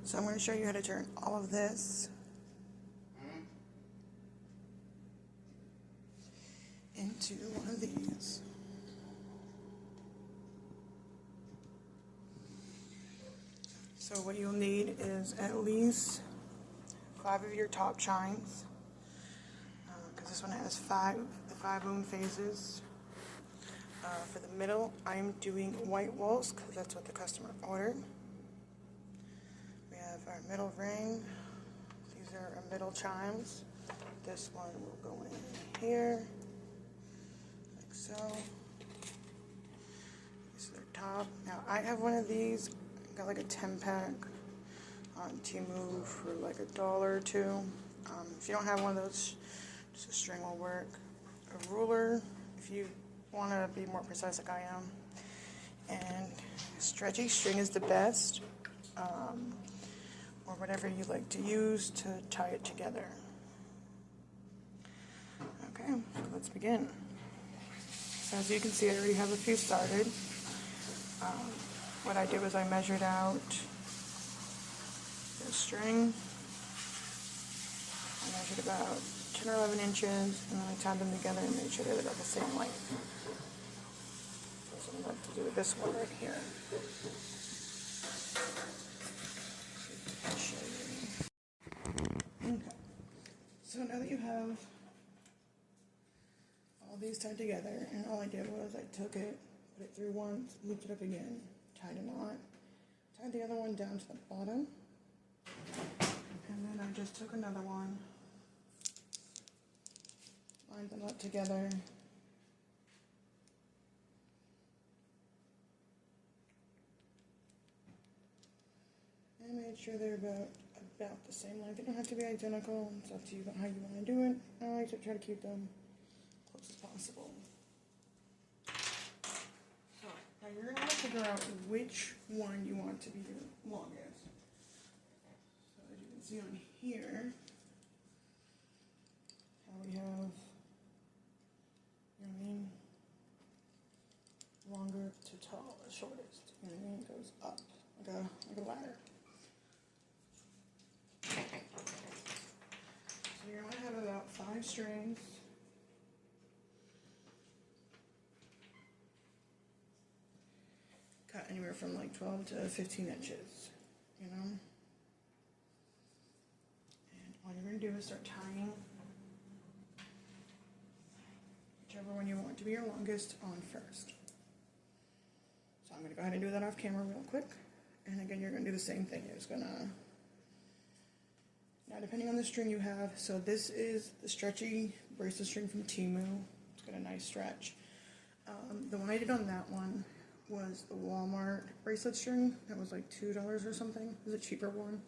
So I'm going to show you how to turn all of this into one of these. So what you'll need is at least 5 of your top chimes, because this one has the 5 ohm phases. For the middle, I'm doing white walls because that's what the customer ordered. We have our middle ring. These are our middle chimes. This one will go in here, like so. These are their top. Now I have one of these. I got like a 10-pack on Temu for like $1 or $2. If you don't have one of those, just a string will work. A ruler, if you want to be more precise like I am. And stretchy string is the best, or whatever you like to use to tie it together. Okay, so let's begin. So as you can see, I already have a few started. What I did was I measured out the string. I measured about 10 or 11 inches, and then I tied them together and made sure they were about the same length. So I'm going to do this one right here. Okay. So now that you have all these tied together, and all I did was I took it, put it through once, looped it up again, tied a knot, tied the other one down to the bottom, and then I just took another one, lined them up together, and made sure they're about the same length. They don't have to be identical. It's up to you about how you want to do it. I like to try to keep them close as possible. So now you're going to have to figure out which one you want to be your longest. So as you can see on here, how we have, you know what I mean, longer to tall, shortest. You know what I mean? It goes up like a ladder. So you're going to have about 5 strings. Cut anywhere from like 12 to 15 inches, you know? And all you're going to do is start tying whichever one you want to be your longest on first. So I'm going to go ahead and do that off camera real quick. And again, you're going to do the same thing. You're just going to, now depending on the string you have, so this is the stretchy bracelet string from Temu. It's got a nice stretch. The one I did on that one was the Walmart bracelet string. That was like $2 or something. It was a cheaper one.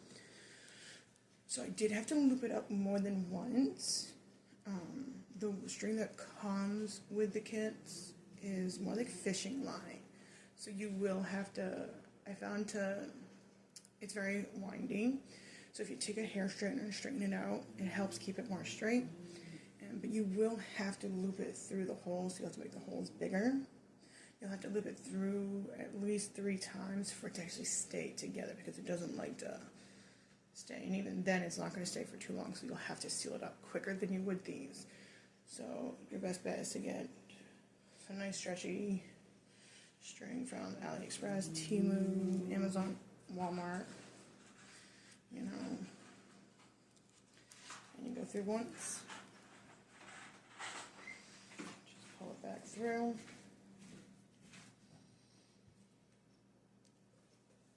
So I did have to loop it up more than once. The string that comes with the kits is more like fishing line. So you will have to, I found it's very windy. So if you take a hair straightener and straighten it out, it helps keep it more straight. But you will have to loop it through the holes. So you'll have to make the holes bigger. You'll have to loop it through at least 3 times for it to actually stay together, because it doesn't like to stay. And even then, it's not going to stay for too long, so you'll have to seal it up quicker than you would these. So your best bet is to get some nice stretchy string from AliExpress, Temu, Amazon, Walmart, you know. And you go through once. Just pull it back through.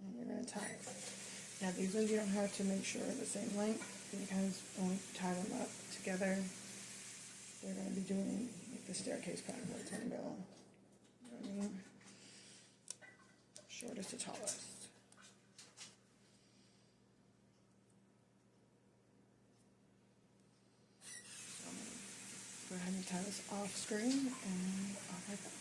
And you're going to tie it. Now these ones you don't have to make sure they're the same length, because when we tie them up together, they're going to be doing like the staircase pattern where it's going to go, you know what I mean? Shortest to tallest. So I'm going to go ahead and tie this off screen, and I'll be right back.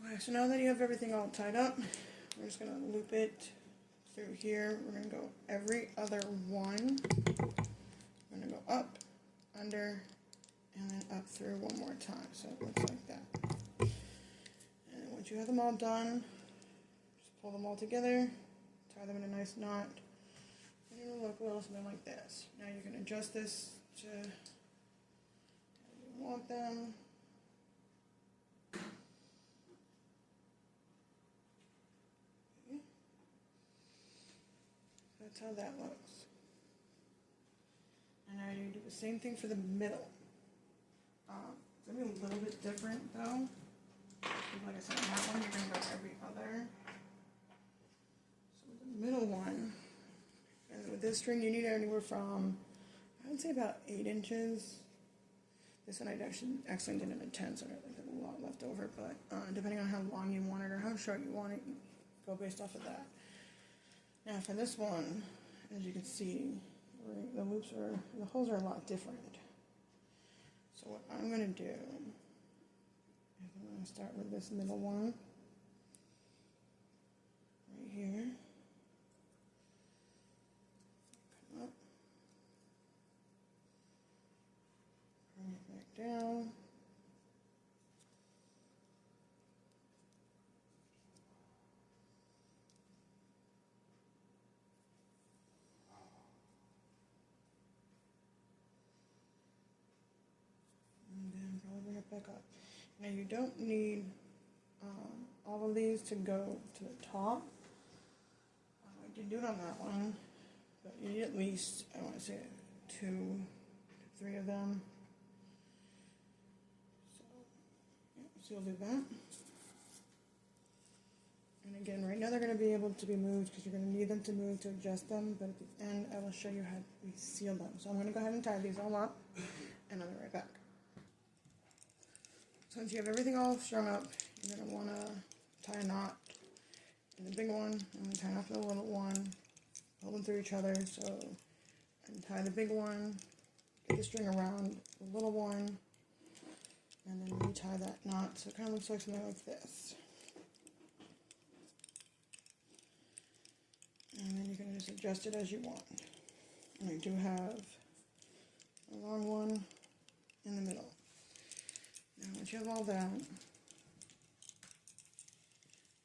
Okay, so now that you have everything all tied up, we're just going to loop it through here. We're going to go every other one. We're going to go up, under, and then up through one more time. So it looks like that. And once you have them all done, just pull them all together, tie them in a nice knot, and it'll look a little something like this. Now you can adjust this to how you want them. Okay. That's how that looks. And now you do the same thing for the middle. It's going to be a little bit different though. Like I said, on that one you're going to go every other. So with the middle one, and with this string you need anywhere from, I would say about 8 inches. This one I actually did it at 10, so I have a lot left over, but depending on how long you want it or how short you want it, you go based off of that. Now for this one, as you can see, the holes are a lot different. So what I'm going to do is I'm going to start with this middle one right here. Come up, bring it back down. Bring it back up. Now you don't need all of these to go to the top. I did do it on that one, but you need at least, I want to say 2 to 3 of them. So you'll do that. And again, right now they're going to be able to be moved because you're going to need them to move to adjust them, but at the end I will show you how we seal them. So I'm going to go ahead and tie these all up, and I'll be right back. So once you have everything all strung up, you're going to want to tie a knot in the big one, and tie off the little one, pull them through each other, so tie the big one, get the string around the little one, and then retie that knot, so it kind of looks like something like this. And then you can just adjust it as you want. And I do have a long one in the middle. Now once you have all that,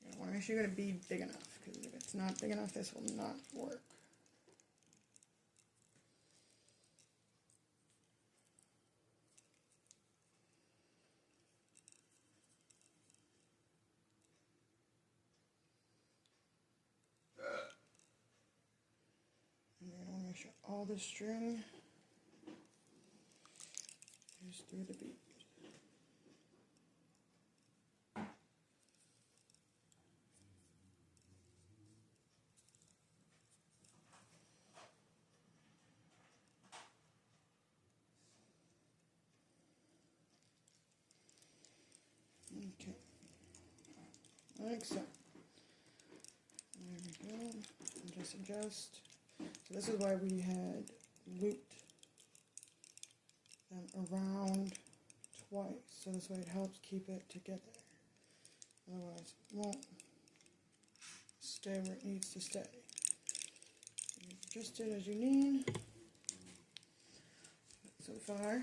you want to make sure you're going to be big enough, because if it's not big enough, this will not work. And then I want to make sure all the string is through the bead. Okay, like so. There we go. And just adjust. So this is why we had looped them around twice. So this way it helps keep it together. Otherwise it won't stay where it needs to stay. You adjust it as you need. So far,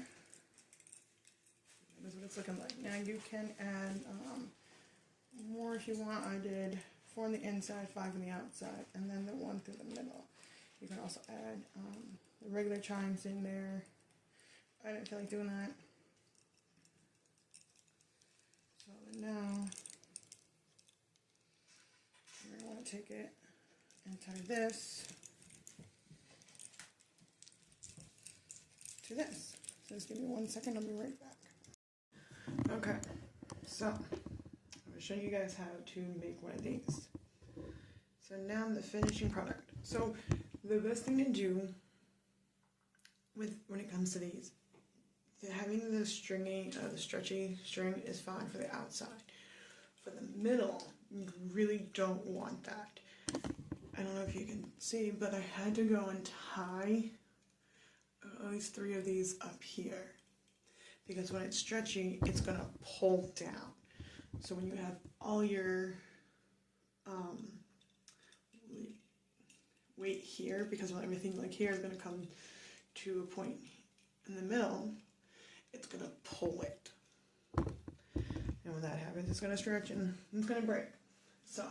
that's what it's looking like. Now you can add more if you want. I did 4 on the inside, 5 on the outside, and then the 1 through the middle. You can also add the regular chimes in there. I didn't feel like doing that. So now you're going to want to take it and tie this to this. So just give me 1 second, I'll be right back. Okay, so I'm going to show you guys how to make one of these. So now the finishing product. So the best thing to do when it comes to these, having the stretchy string is fine for the outside. For the middle, you really don't want that. I don't know if you can see, but I had to go and tie at least 3 of these up here, because when it's stretchy, it's going to pull down. So when you have all your weight here, because everything like here is going to come to a point in the middle, it's going to pull it. And when that happens, it's going to stretch and it's going to break. So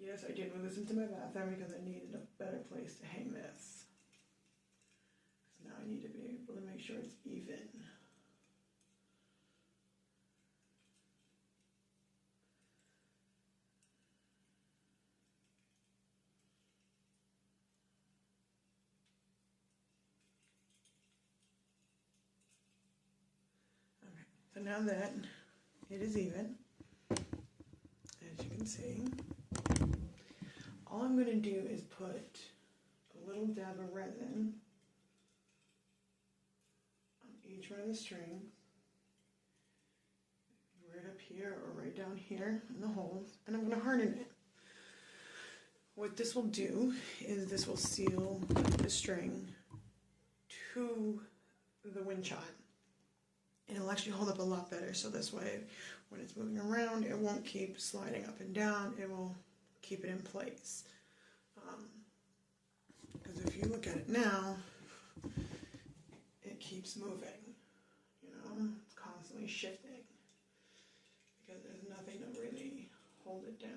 Yes, I did move this into my bathroom because I needed a better place to hang this. Because now I need to be able to make sure it's even. Okay, so now that it is even, as you can see, all I'm going to do is put a little dab of resin on each one of the strings, right up here or right down here in the holes, and I'm going to harden it. What this will do is this will seal the string to the wind chime. And it'll actually hold up a lot better, so this way when it's moving around it won't keep sliding up and down, it will keep it in place. Because if you look at it now, it keeps moving, you know, it's constantly shifting because there's nothing to really hold it down.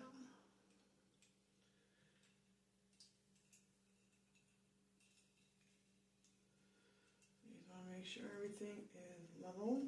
You just want to make sure everything is level.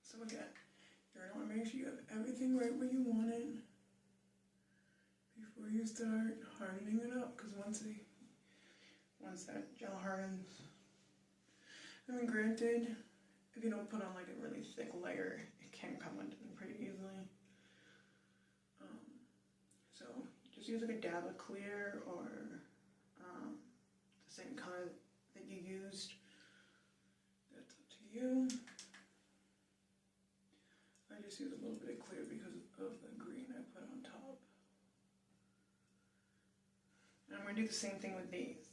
So again, you're going to want to make sure you have everything right where you want it before you start hardening it up, because once that gel hardens, I mean, granted, if you don't put on like a really thick layer, it can come undone pretty easily. So just use like a dab of clear or the same color that you used. That's up to you. I just use a little bit of clear because of the green I put on top. And I'm going to do the same thing with these.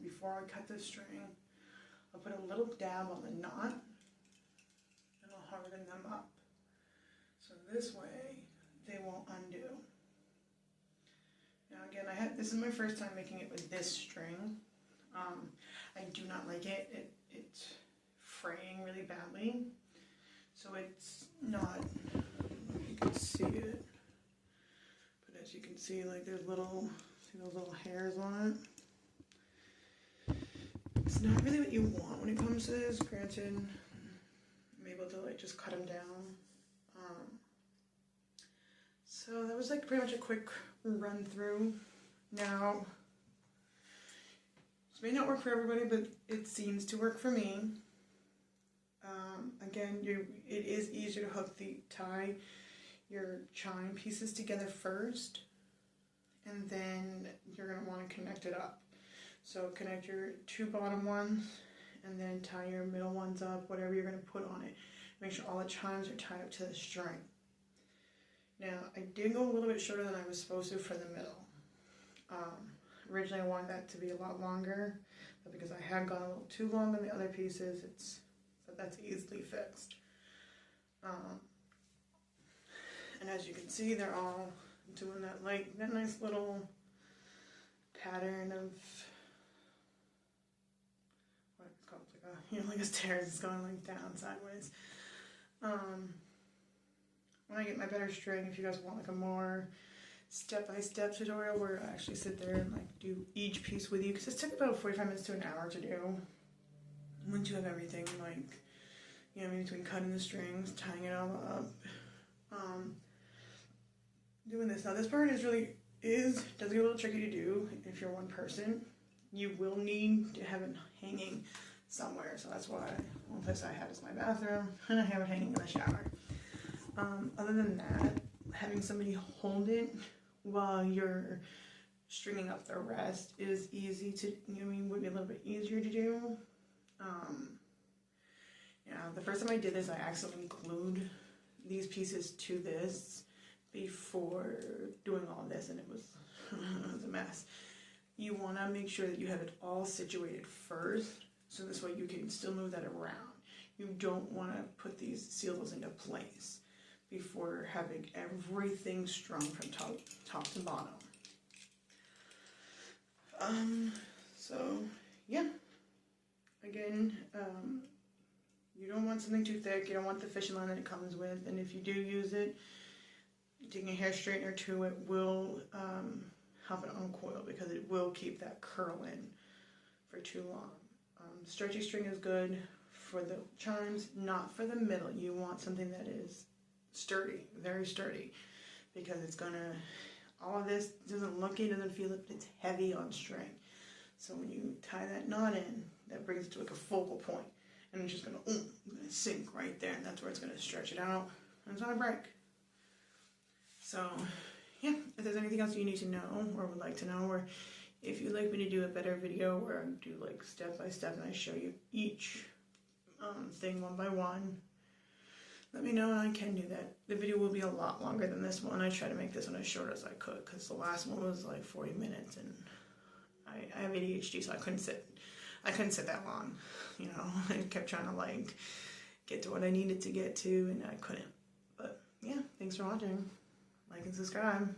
Before I cut the string, I'll put a little dab on the knot and I'll harden them up. So this way they won't undo. Now again, this is my first time making it with this string. I do not like it. It's fraying really badly. So it's not, I don't know if you can see it, but as you can see, like there's see those little hairs on it? It's not really what you want when it comes to this. Granted, I'm able to like just cut them down. So that was like pretty much a quick run through. Now, this may not work for everybody, but it seems to work for me. Again, it is easier to tie your chime pieces together first, and then you're going to want to connect it up. So connect your two bottom ones, and then tie your middle ones up, whatever you're going to put on it. Make sure all the chimes are tied up to the string. Now, I did go a little bit shorter than I was supposed to for the middle. Originally I wanted that to be a lot longer, but because I had gone a little too long on the other pieces, that's easily fixed. And as you can see, they're all doing that nice little pattern of what it's called, like a stairs. It's going like down sideways. When I get my better string, if you guys want like a more step-by-step tutorial where I actually sit there and like do each piece with you, because it took about 45 minutes to an hour to do. Once you have everything, like, you know, in between cutting the strings, tying it all up, doing this. Now this part does get a little tricky to do if you're one person. You will need to have it hanging somewhere, so that's why one place I have is my bathroom, and I have it hanging in the shower. Other than that, having somebody hold it while you're stringing up the rest is easy to, would be a little bit easier to do. The first time I did this, I accidentally glued these pieces to this before doing all this, and it was a mess. You want to make sure that you have it all situated first, So this way you can still move that around. You don't want to put these, seal those into place before having everything strung from top to bottom. So yeah, again, you don't want something too thick. You don't want the fishing line that it comes with. And if you do use it, taking a hair straightener to it will help it uncoil, because it will keep that curl in for too long. Stretchy string is good for the chimes, not for the middle. You want something that is sturdy, very sturdy, because it's gonna, all of this doesn't look it, doesn't feel it, but it's heavy on string. So when you tie that knot in, that brings it to like a focal point, and it's just gonna sink right there, and that's where it's gonna stretch it out, and it's gonna break. So yeah, if there's anything else you need to know or would like to know, or if you'd like me to do a better video where I do like step by step and I show you each thing one by one, let me know and I can do that. The video will be a lot longer than this one. I try to make this one as short as I could, because the last one was like 40 minutes and I have ADHD, so I couldn't sit that long, you know. I kept trying to like get to what I needed to get to, and I couldn't. But yeah, thanks for watching. Like and subscribe.